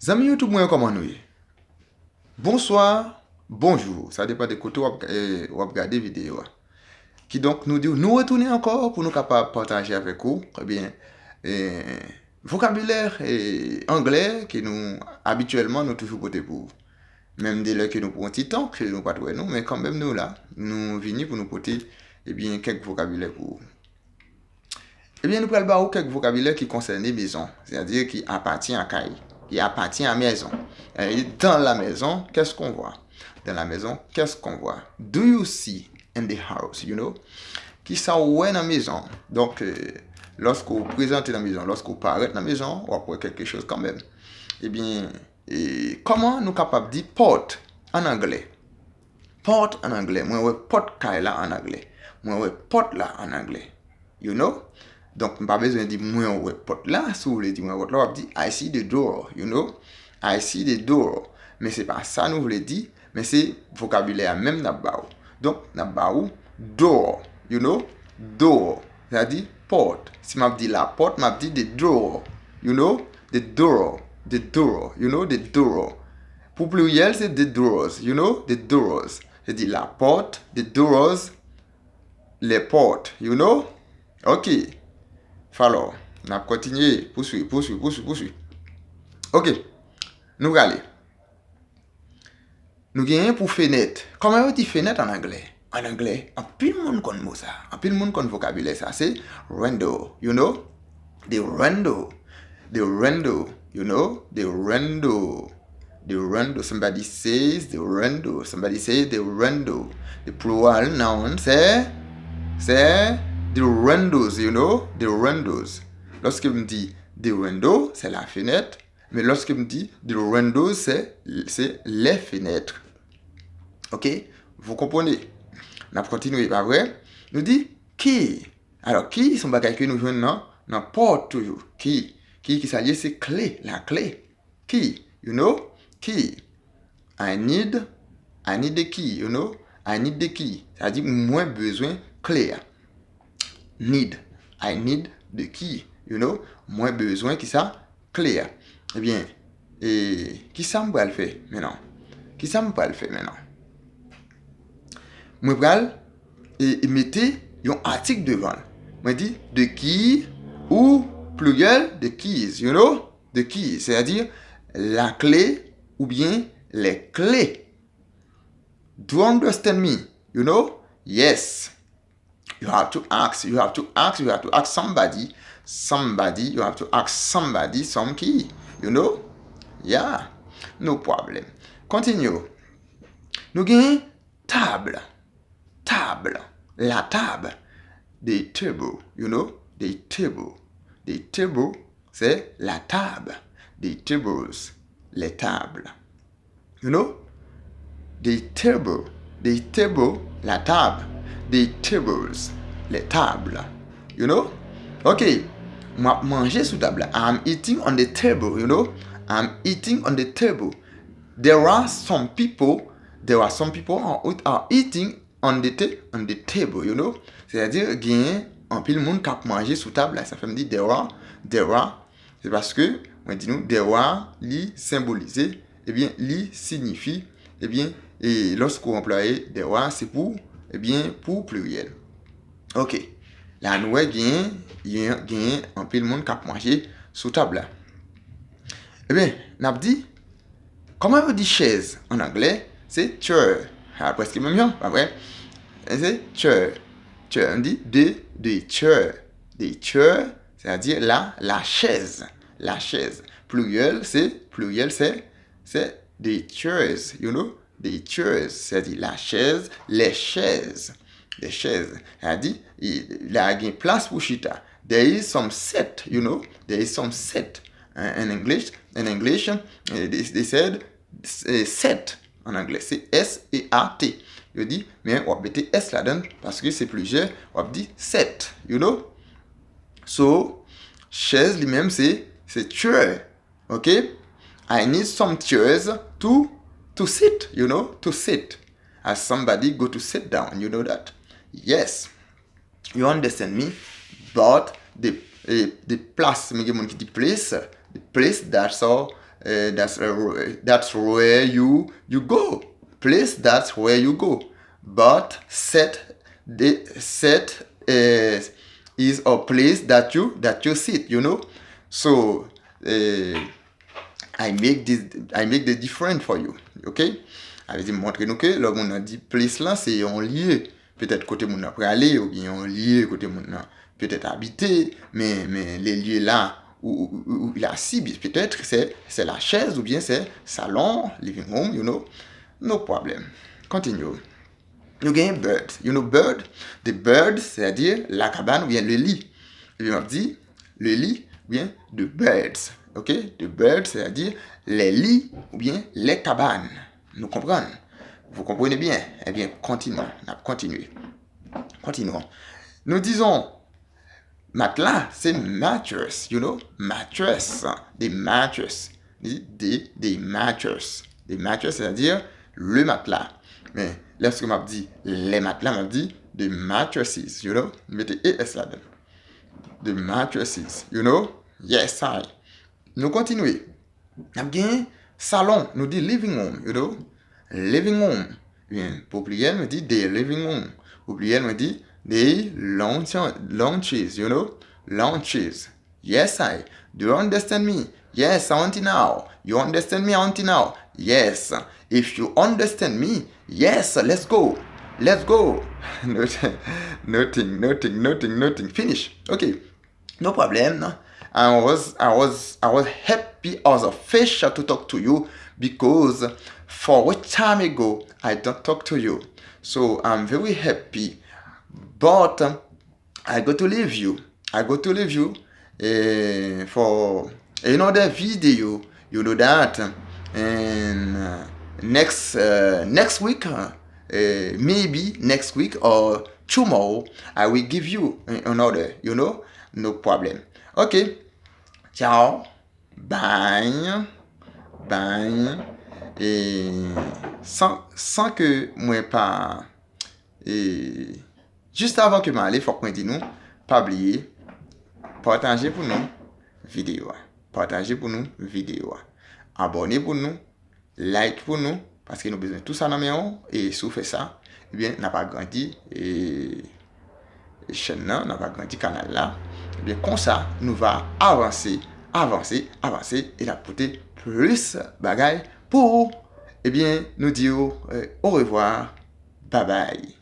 Zami YouTube, moi, comment nous y? Bonsoir, bonjour. Ça dépend de côté où vous regardez vidéo. Qui donc nous dit, nous retourner encore pour nous capables partager avec vous, eh bien, eh, vocabulaire anglais que nous, habituellement, nous toujours côté pour vous. Même dès lors que nous prenons un petit temps, que nous pas trouver nous, mais quand même nous là, nous venons pour nous porter, eh bien, quelques vocabulaires pour vous. Eh bien, nous parlons quelques vocabulaires qui concernent les maisons, c'est-à-dire qui appartient à Caille, qui appartient à maison. Et dans la maison, qu'est-ce qu'on voit? Dans la maison, qu'est-ce qu'on voit? Do you see in the house, you know? Qui ça ouais dans la maison? Donc, lorsque vous présentez dans la maison, lorsque vous parlez dans la maison, on va voir quelque chose quand même. Eh bien, comment nous sommes capables de dire porte en anglais? Porte en anglais. Moi, ouais, porte là en anglais. Moi, ouais, porte là en anglais. You know? Donc, pas besoin de dire moi ouais porte là. Si vous voulez dire moi porte là, vous dites I see the door. You know? I see the door. Mais c'est pas ça nous voulons dire, mais c'est vocabulaire même d'abord. Donc, d'abord, door. You know? Door. C'est-à-dire porte. Si je dis la porte, je dis the door. You know? The door. The door. You know? The door. Pour pluriel, c'est the doors. You know? The doors. C'est-à-dire la porte, the doors, les portes. You know? Ok. Alors, on a continué. Poursuivre. Ok. Nous allons. Nous gagnons pour fenêtre. Comment on dit fenêtre en anglais? En anglais, un pile monde connaît mot ça. Un pile monde connaît vocabulaire ça. C'est window. You know? The window. The window. You know? The window. The window. Somebody says the window. Somebody says the window. The plural noun c'est the windows, you know? The windows. Lorsque me dit the window, c'est la fenêtre. Mais lorsque me dit the windows, c'est les fenêtres. Ok? Vous comprenez? On a continué, pas vrai? Nous dit key. Alors, key, son bagage que nous jouons dans porte toujours. Key. Key qui s'allie, c'est clé. La clé. Key. You know? Key. I need the key, you know? I need the key. C'est-à-dire, moins besoin clé. Need. I need the key, you know? Moins besoin qui ça? Clé. Eh bien, qui ça me va le faire maintenant? Qui ça me va le faire maintenant? Moi, je mettez un article devant. Moi, dis the key ou pluriel the keys, you know? The keys, c'est-à-dire la clé ou bien les clés. Do you understand me? You know? Yes. You have to ask somebody. You have to ask somebody some key. You know? Yeah. No problem. Continue. Nous avons table. Table. La table. The table. You know? The table. The table, c'est la table. The tables. Les tables. You know? The table, la table. The tables, les tables. You know? Ok. Moi, manger sous table. I'm eating on the table, you know? I'm eating on the table. There are some people who are eating on the table, you know? C'est-à-dire, gagne un pile monde qui a mangé sous table. Ça fait me dire there are. C'est parce que, moi, dis nous, there are, li symbolisé, eh bien, li signifie, eh bien, et lorsqu'on emploie des rois, c'est pour, eh bien, pour pluriel. Ok. La nouvelle gagne un peu de monde qui a mangé sous table. Eh bien, n'a dit, comment on dit chaise en anglais? C'est chair. Ah, presque même chose, pas vrai? C'est chair. Chair, on dit de chair. De chair, c'est-à-dire la chaise. La chaise. Pluriel, c'est des chairs, you know? Des chairs, c'est-à-dire la chaise, les chaises. Les chaises. C'est-à-dire, il y a une place pour chita. There is some set, you know? There is some set. In English, they said set. En anglais, c'est S-E-A-T. Je dis, mais on va mettre S là-dedans parce que c'est plusieurs. On va dire set, you know? So, chaise lui-même, c'est chair. Ok? I need some chairs to sit, you know? To sit. As somebody go to sit down, you know that? Yes. You understand me? But the place, me get qui dit place, the place that's all that's where you go. Place, that's where you go. But set is a place that you sit, you know. So I make the difference for you, ok? Avec dit montrer nous que le monde a dit place là c'est un lieu, peut-être côté moun après aller ou bien un lieu côté moun peut-être habiter, mais les lieux là où la cible peut-être c'est la chaise ou bien c'est salon, living room, you know. No problem. Continue. You get bird. You know bird? The bird, c'est-à-dire la cabane ou bien le lit. Et bien on dit le lit ou bien the birds. Ok? The birds, c'est-à-dire les lits ou bien les cabanes. Nous comprenons? Vous comprenez bien? Eh bien, continuons. Continuons. Nous disons matelas, c'est mattress, you know? Mattress. Des mattress. Des mattress. Des mattress, c'est-à-dire le matelas. Mais lorsque m'a dit les matelas, m'a dit the mattresses, you know? Mettez ES là-dedans. The mattresses, you know? Yes, I. Nous continuons. Nous bien salon, nous dit living room, you know? Living room. Bien, pour pluriel, nous dit the living room. Pour pluriel, nous dit the lounges, you know? Lounges. Yes, I. Do you understand me? Yes, until now. You understand me until now? Yes. If you understand me, yes, let's go. Let's go. Nothing. Finish. Okay. No problem. No? I was happy as a fish to talk to you because for what time ago I don't talk to you. So I'm very happy. But I got to leave you. For another video. You know that. And next week, maybe next week or tomorrow, I will give you another, you know, no problem. Ok, ciao, bye. Et sans que moi pas, et juste avant que m'aller, faut qu'on dise nous, pas oublier, partager pour nous vidéo, abonnez pour nous, like pour nous, parce que nous avons besoin de tout ça dans nous, et si vous faites ça, eh bien, n'a pas grandi, et chaîne là, n'a pas grandi canal là, eh bien, comme ça, nous va avancer, et la porter plus bagaille pour, eh bien, nous dire au revoir, bye bye.